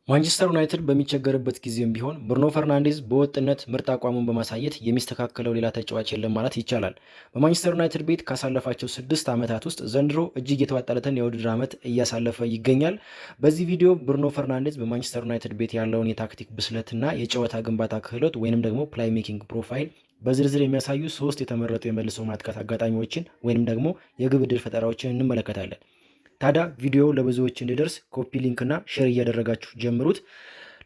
ማንቸስተር ዩናይትድ በሚቸገርበት ጊዜም ቢሆን ብሩኖ ፈርናንዴዝ በወጥነት ምርጥ አቋሙን በማሳየት የሚስተካከለው ሌላ ተጫዋች የለም ማለት ይቻላል። በማንቸስተር ዩናይትድ ቤት ካሳለፋቸው 6 ዓመታት ውስጥ ዘንድሮ እጅግ የተዋጣለትን የውድድር ዓመት እያሳለፈ ይገኛል። በዚህ ቪዲዮ ብሩኖ ፈርናንዴዝ በማንቸስተር ዩናይትድ ቤት ያለውን የታክቲክ ብስለትና የጨዋታ ግንባታ ክህሎት ወይንም ደግሞ ፕላይ ሜኪንግ ፕሮፋይል በዝርዝር የሚያሳዩ 3 የተመረጡ የመልሶ ማጥቃት አጋጣሚዎችን ወይንም ደግሞ የግብ ዕድል ፈጠራዎችን እንመለከታለን። ታዲያ ቪዲዮ ለብዙዎች እንዲደርስ ኮፒ ሊንክ እና ሼር እያደረጋችሁ ጀምሩት።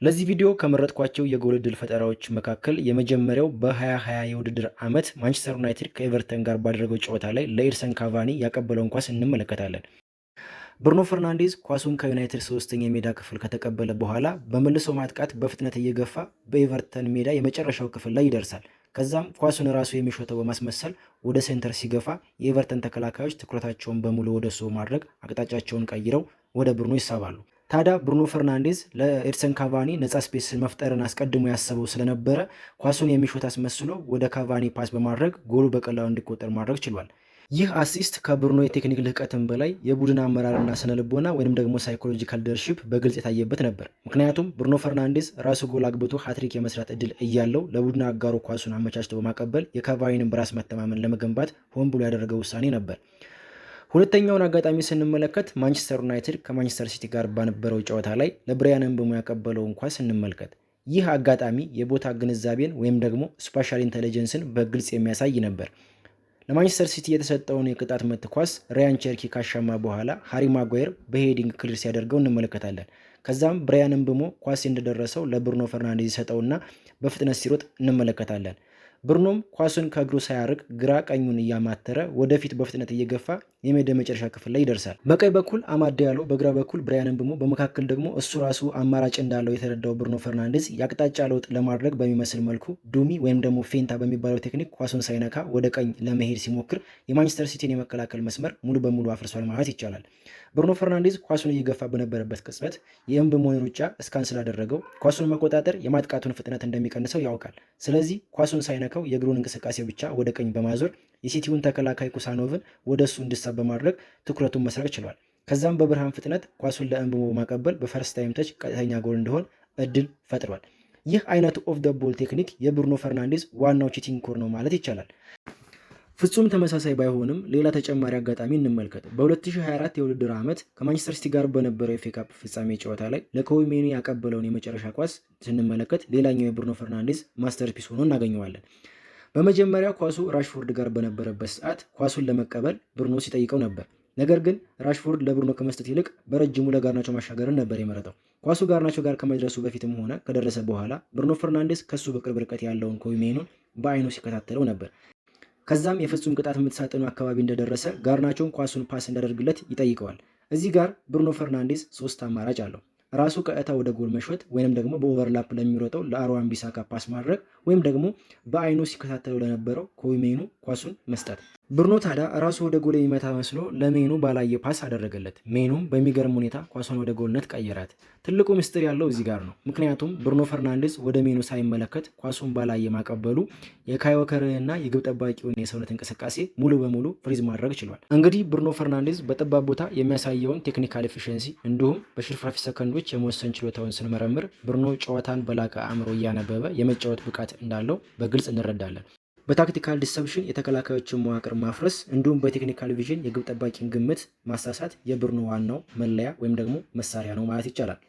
ለዚህ ቪዲዮ ከመረጥኳቸው የጎል ዕድል ፈጠራዎች መካከል የመጀመሪያው በ2020 የውድድር ዓመት ማንቸስተር ዩናይትድ ከኤቨርተን ጋር ባደረገው ጨዋታ ላይ ለኤድሰን ካቫኒ ያቀበለውን ኳስ እንመለከታለን። ብሩኖ ፈርናንዴዝ ኳሱን ከዩናይትድ ሶስተኛ የሜዳ ክፍል ከተቀበለ በኋላ በመልሶ ማጥቃት በፍጥነት እየገፋ በኤቨርተን ሜዳ የመጨረሻው ክፍል ላይ ይደርሳል። ከዛም ኳሱን ራሱ የሚሾተው በማስመሰል ወደ ሴንተር ሲገፋ የኤቨርተን ተከላካዮች ትኩረታቸውን በሙሉ ወደ እሱ ማድረግ አቅጣጫቸውን ቀይረው ወደ ብሩኖ ይሳባሉ። ታዲያ ብሩኖ ፈርናንዴዝ ለኤድሰን ካቫኒ ነጻ ስፔስ መፍጠርን አስቀድሞ ያሰበው ስለነበረ ኳሱን የሚሾት አስመስሎ ወደ ካቫኒ ፓስ በማድረግ ጎሉ በቀላሉ እንዲቆጠር ማድረግ ችሏል። ይህ አሲስት ከብሩኖ የቴክኒክ ልህቀትም በላይ የቡድን አመራርና ስነልቦና ወይም ደግሞ ሳይኮሎጂካል ሊደርሺፕ በግልጽ የታየበት ነበር። ምክንያቱም ብሩኖ ፈርናንዴዝ ራሱ ጎል አግብቶ ሃትሪክ የመስራት እድል እያለው ለቡድን አጋሩ ኳሱን አመቻችቶ በማቀበል የካቫኒን በራስ መተማመን ለመገንባት ሆን ብሎ ያደረገው ውሳኔ ነበር። ሁለተኛውን አጋጣሚ ስንመለከት ማንቸስተር ዩናይትድ ከማንቸስተር ሲቲ ጋር ባነበረው ጨዋታ ላይ ለብሪያን ምቤሞ ያቀበለውን ኳስ እንመልከት። ይህ አጋጣሚ የቦታ ግንዛቤን ወይም ደግሞ ስፓሻል ኢንተለጀንስን በግልጽ የሚያሳይ ነበር። ለማንቸስተር ሲቲ የተሰጠውን የቅጣት ምት ኳስ ራያን ቸርኪ ካሻማ በኋላ ሃሪ ማጓየር በሄዲንግ ክሊር ሲያደርገው እንመለከታለን። ከዛም ብሪያን ምቤሞ ኳስ እንደደረሰው ለብሩኖ ፈርናንዴዝ ይሰጠውና በፍጥነት ሲሮጥ እንመለከታለን። ብሩኖም ኳሱን ከእግሩ ሳያርቅ ግራ ቀኙን እያማተረ ወደፊት በፍጥነት እየገፋ የሜዳ መጨረሻ ክፍል ላይ ይደርሳል። በቀኝ በኩል አማድ ዲያሎ፣ በግራ በኩል ብሪያን ምቤሞ፣ በመካከል ደግሞ እሱ ራሱ አማራጭ እንዳለው የተረዳው ብሩኖ ፈርናንዴዝ የአቅጣጫ ለውጥ ለማድረግ በሚመስል መልኩ ዱሚ ወይም ደግሞ ፌንታ በሚባለው ቴክኒክ ኳሱን ሳይነካ ወደ ቀኝ ለመሄድ ሲሞክር የማንቸስተር ሲቲን የመከላከል መስመር ሙሉ በሙሉ አፍርሷል ማለት ይቻላል። ብሩኖ ፈርናንዴዝ ኳሱን እየገፋ በነበረበት ቅጽበት የምቤሞን ሩጫ እስካን ስላደረገው ኳሱን መቆጣጠር የማጥቃቱን ፍጥነት እንደሚቀንሰው ያውቃል። ስለዚህ ኳሱን ሳይነካው የእግሩን እንቅስቃሴ ብቻ ወደ ቀኝ በማዞር የሲቲውን ተከላካይ ኩሳኖቭን ወደ እሱ እንዲሳብ በማድረግ ትኩረቱን መስረቅ ችሏል። ከዛም በብርሃን ፍጥነት ኳሱን ለምቤሞ በማቀበል በፈርስት ታይም ተች ቀጥተኛ ጎል እንዲሆን እድል ፈጥሯል። ይህ አይነቱ ኦፍ ደ ቦል ቴክኒክ የብሩኖ ፈርናንዴዝ ዋናው ቺቲንግ ኮር ነው ማለት ይቻላል። ፍጹም ተመሳሳይ ባይሆንም ሌላ ተጨማሪ አጋጣሚ እንመልከት። በ2024 የውድድር ዓመት ከማንቸስተር ሲቲ ጋር በነበረው የኤፍኤ ካፕ ፍጻሜ ጨዋታ ላይ ለኮቢ ሜኑ ያቀበለውን የመጨረሻ ኳስ ስንመለከት ሌላኛው የብሩኖ ፈርናንዴዝ ማስተርፒስ ሆኖ እናገኘዋለን። በመጀመሪያ ኳሱ ራሽፎርድ ጋር በነበረበት ሰዓት ኳሱን ለመቀበል ብሩኖ ሲጠይቀው ነበር። ነገር ግን ራሽፎርድ ለብሩኖ ከመስጠት ይልቅ በረጅሙ ለጋርናቾ ማሻገርን ነበር የመረጠው። ኳሱ ጋርናቾ ጋር ከመድረሱ በፊትም ሆነ ከደረሰ በኋላ ብሩኖ ፈርናንዴዝ ከሱ በቅርብ ርቀት ያለውን ኮቢ ሜኑን በአይኑ ሲከታተለው ነበር። ከዛም የፍጹም ቅጣት ምት ሳጥኑ አካባቢ እንደደረሰ ጋርናቾን ኳሱን ፓስ እንዳደርግለት ይጠይቀዋል። እዚህ ጋር ብሩኖ ፈርናንዴዝ 3 አማራጭ አለው። ራሱ ቀጥታ ወደ ጎል መሾት ወይም ደግሞ በኦቨርላፕ ለሚሮጠው ለአሮዋን ቢሳካ ፓስ ማድረግ ወይም ደግሞ በአይኑ ሲከታተለው ለነበረው ኮቢ ሜኑ ኳሱን መስጠት። ብሩኖ ታዲያ ራሱ ወደ ጎል የሚመታ መስሎ ለሜኑ ባላየ ፓስ አደረገለት። ሜኑም በሚገርም ሁኔታ ኳሷን ወደ ጎልነት ቀየራት። ትልቁ ምስጢር ያለው እዚህ ጋር ነው። ምክንያቱም ብሩኖ ፈርናንዴዝ ወደ ሜኑ ሳይመለከት ኳሱን ባላየ ማቀበሉ የካይ ወከርንና የግብ ጠባቂውን የሰውነት እንቅስቃሴ ሙሉ በሙሉ ፍሪዝ ማድረግ ችሏል። እንግዲህ ብሩኖ ፈርናንዴዝ በጠባብ ቦታ የሚያሳየውን ቴክኒካል ኤፊሽንሲ እንዲሁም በሽርፍራፊ ሰከንዶች የመወሰን ችሎታውን ስንመረምር ብሩኖ ጨዋታን በላቀ አእምሮ እያነበበ የመጫወት ብቃት እንዳለው በግልጽ እንረዳለን። በታክቲካል ዲሰፕሽን የተከላካዮችን መዋቅር ማፍረስ እንዲሁም በቴክኒካል ቪዥን የግብ ጠባቂን ግምት ማሳሳት የብሩኖ ዋናው መለያ ወይም ደግሞ መሳሪያ ነው ማለት ይቻላል።